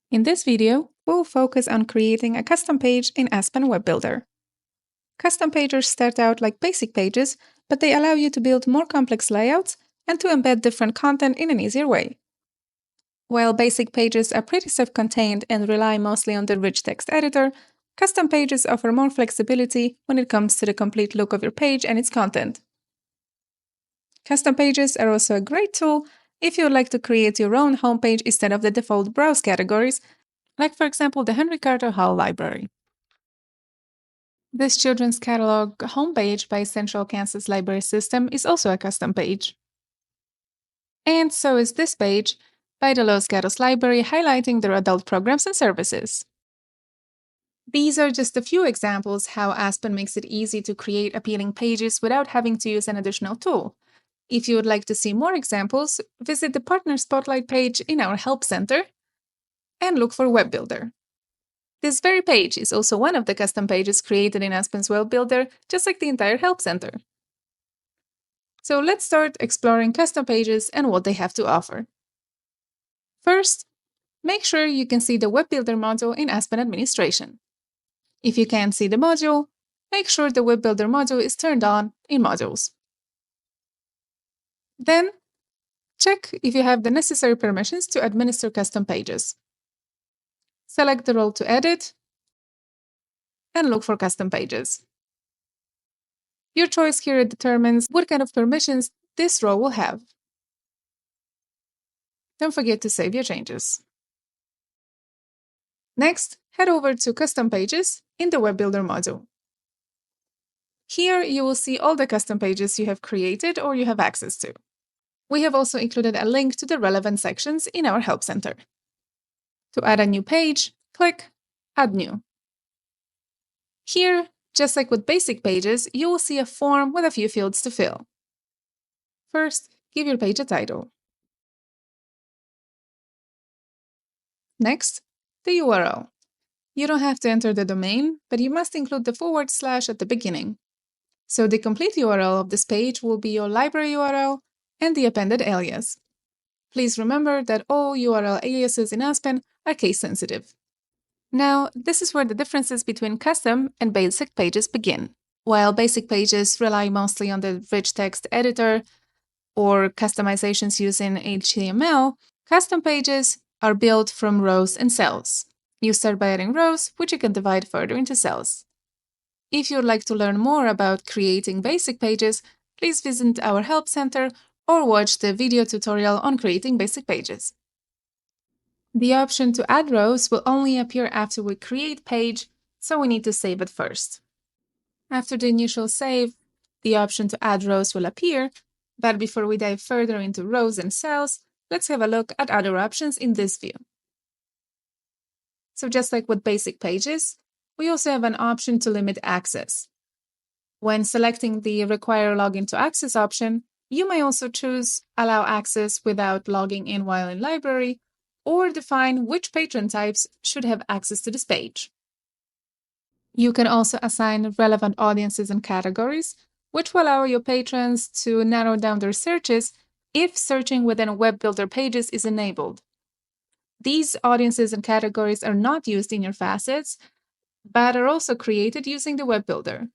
In this video, we'll focus on creating a custom page in Aspen Web Builder. Custom pages start out like basic pages, but they allow you to build more complex layouts and to embed different content in an easier way. While basic pages are pretty self-contained and rely mostly on the rich text editor, custom pages offer more flexibility when it comes to the complete look of your page and its content. Custom pages are also a great tool if you would like to create your own homepage instead of the default browse categories, like for example the Henry Carter Hall Library. This children's catalog homepage by Central Kansas Library System is also a custom page. And so is this page by the Los Gatos Library highlighting their adult programs and services. These are just a few examples how Aspen makes it easy to create appealing pages without having to use an additional tool. If you would like to see more examples, visit the Partner Spotlight page in our Help Center and look for Web Builder. This very page is also one of the custom pages created in Aspen's Web Builder, just like the entire Help Center. So let's start exploring custom pages and what they have to offer. First, make sure you can see the Web Builder module in Aspen Administration. If you can't see the module, make sure the Web Builder module is turned on in Modules. Then, check if you have the necessary permissions to administer custom pages. Select the role to edit and look for custom pages. Your choice here determines what kind of permissions this role will have. Don't forget to save your changes. Next, head over to Custom Pages in the Web Builder module. Here you will see all the custom pages you have created or you have access to. We have also included a link to the relevant sections in our Help Center. To add a new page, click Add New. Here, just like with basic pages, you will see a form with a few fields to fill. First, give your page a title. Next, the URL. You don't have to enter the domain, but you must include the / at the beginning. So the complete URL of this page will be your library URL and the appended alias. Please remember that all URL aliases in Aspen are case-sensitive. Now, this is where the differences between custom and basic pages begin. While basic pages rely mostly on the rich text editor or customizations using HTML, custom pages are built from rows and cells. You start by adding rows, which you can divide further into cells. If you'd like to learn more about creating basic pages, please visit our Help Center or watch the video tutorial on creating basic pages. The option to add rows will only appear after we create page, so we need to save it first. After the initial save, the option to add rows will appear, but before we dive further into rows and cells, let's have a look at other options in this view. So just like with basic pages, we also have an option to limit access. When selecting the Require Login to Access option, you may also choose Allow Access without logging in while in library, or define which patron types should have access to this page. You can also assign relevant audiences and categories, which will allow your patrons to narrow down their searches if searching within Web Builder pages is enabled. These audiences and categories are not used in your facets, but are also created using the Web Builder.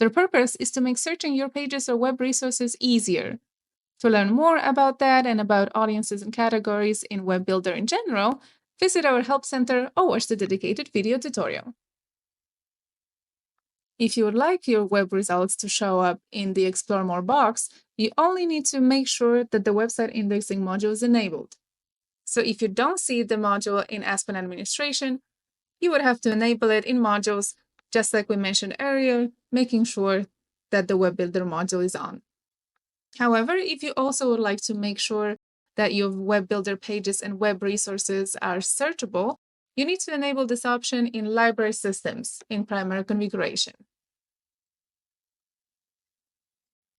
Their purpose is to make searching your pages or web resources easier. To learn more about that and about audiences and categories in Web Builder in general, visit our Help Center or watch the dedicated video tutorial. If you would like your web results to show up in the Explore More box, you only need to make sure that the website indexing module is enabled. So if you don't see the module in Aspen Administration, you would have to enable it in modules, just like we mentioned earlier, making sure that the Web Builder module is on. However, if you also would like to make sure that your Web Builder pages and web resources are searchable, you need to enable this option in Library Systems in Primary Configuration.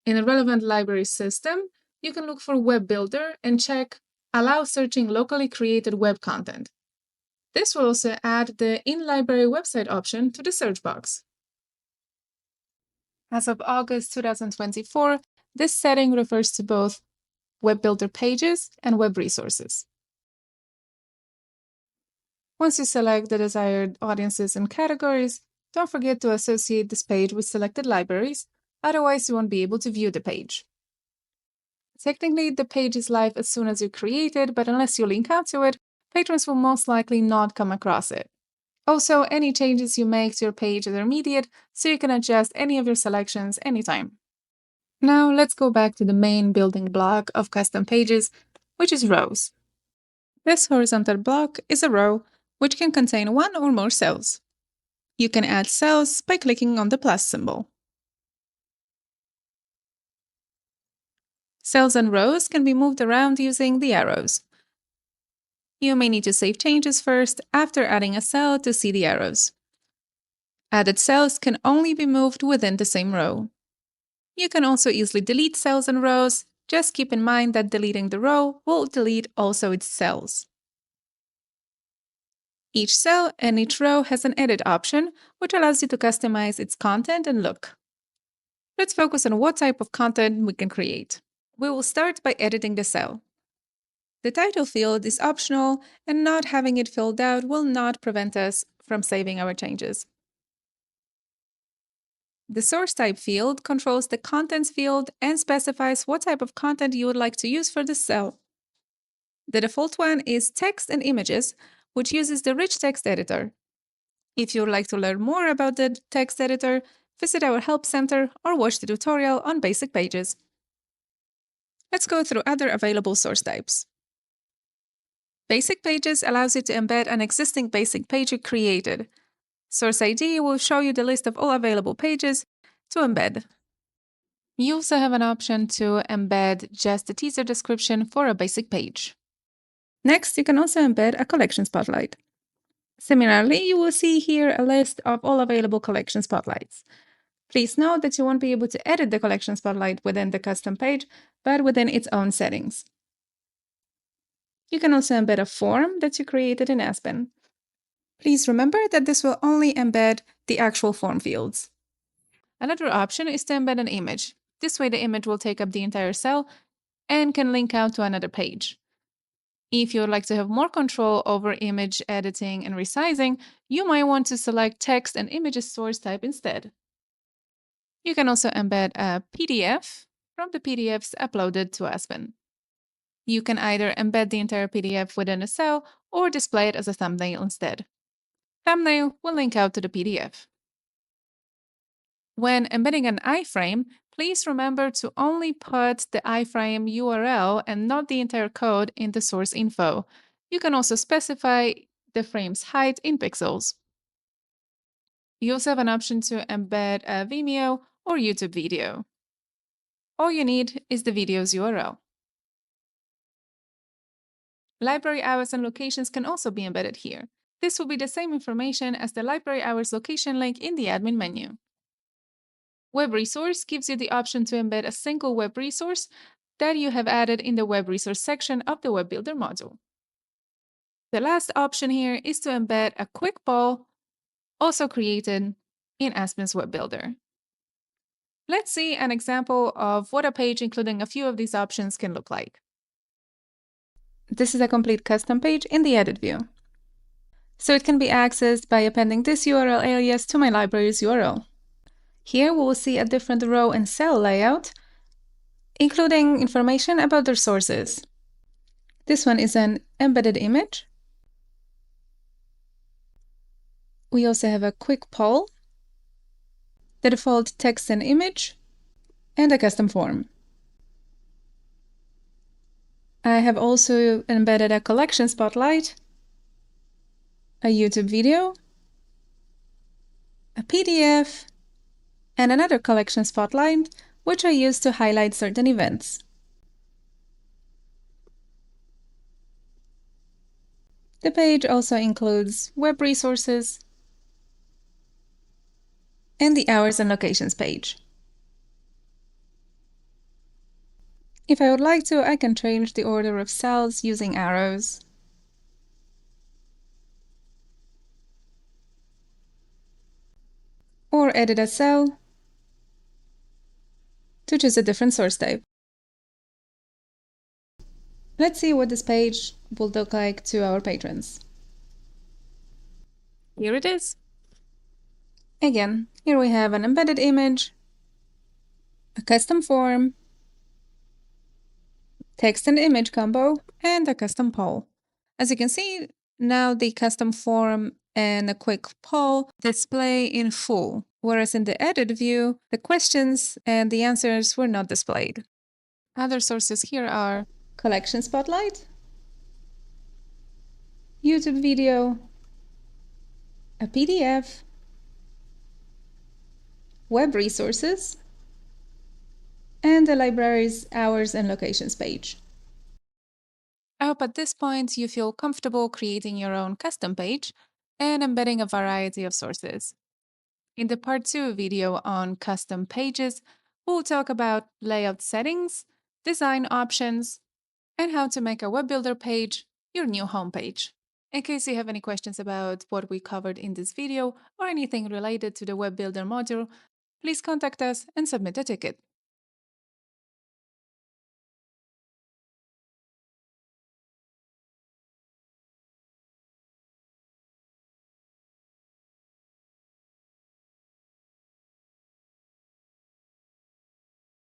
In a relevant library system, you can look for Web Builder and check Allow Searching Locally Created Web Content. This will also add the In-Library Website option to the search box. As of August 2024, this setting refers to both Web Builder pages and web resources. Once you select the desired audiences and categories, don't forget to associate this page with selected libraries, otherwise you won't be able to view the page. Technically, the page is live as soon as you create it, but unless you link out to it, patrons will most likely not come across it. Also, any changes you make to your page are immediate, so you can adjust any of your selections anytime. Now, let's go back to the main building block of custom pages, which is rows. This horizontal block is a row, which can contain one or more cells. You can add cells by clicking on the plus symbol. Cells and rows can be moved around using the arrows. You may need to save changes first after adding a cell to see the arrows. Added cells can only be moved within the same row. You can also easily delete cells and rows. Just keep in mind that deleting the row will delete also its cells. Each cell and each row has an edit option, which allows you to customize its content and look. Let's focus on what type of content we can create. We will start by editing the cell. The title field is optional, and not having it filled out will not prevent us from saving our changes. The source type field controls the contents field and specifies what type of content you would like to use for this cell. The default one is text and images, which uses the rich text editor. If you would like to learn more about the text editor, visit our help center or watch the tutorial on basic pages. Let's go through other available source types. Basic pages allows you to embed an existing basic page you created. Source ID will show you the list of all available pages to embed. You also have an option to embed just a teaser description for a basic page. Next, you can also embed a collection spotlight. Similarly, you will see here a list of all available collection spotlights. Please note that you won't be able to edit the collection spotlight within the custom page, but within its own settings. You can also embed a form that you created in Aspen. Please remember that this will only embed the actual form fields. Another option is to embed an image. This way the image will take up the entire cell and can link out to another page. If you would like to have more control over image editing and resizing, you might want to select text and images source type instead. You can also embed a PDF from the PDFs uploaded to Aspen. You can either embed the entire PDF within a cell or display it as a thumbnail instead. Thumbnail will link out to the PDF. When embedding an iframe, please remember to only put the iframe URL and not the entire code in the source info. You can also specify the frame's height in pixels. You also have an option to embed a Vimeo or YouTube video. All you need is the video's URL. Library hours and locations can also be embedded here. This will be the same information as the library hours location link in the admin menu. Web resource gives you the option to embed a single web resource that you have added in the web resource section of the Web Builder module. The last option here is to embed a quick poll, also created in Aspen's Web Builder. Let's see an example of what a page including a few of these options can look like. This is a complete custom page in the edit view. So it can be accessed by appending this URL alias to my library's URL. Here we will see a different row and cell layout, including information about their sources. This one is an embedded image. We also have a quick poll, the default text and image, and a custom form. I have also embedded a collection spotlight, a YouTube video, a PDF, and another collection spotlight, which I use to highlight certain events. The page also includes web resources and the hours and locations page. If I would like to, I can change the order of cells using arrows. Or edit a cell to choose a different source type. Let's see what this page will look like to our patrons. Here it is. Again, here we have an embedded image, a custom form, text and image combo, and a custom poll. As you can see, now the custom form and a quick poll display in full, whereas in the edit view, the questions and the answers were not displayed. Other sources here are Collection Spotlight, YouTube video, a PDF, web resources, and the library's hours and locations page. I hope at this point you feel comfortable creating your own custom page and embedding a variety of sources. In the part 2 video on custom pages, we'll talk about layout settings, design options, and how to make a web builder page your new homepage. In case you have any questions about what we covered in this video or anything related to the web builder module, please contact us and submit a ticket.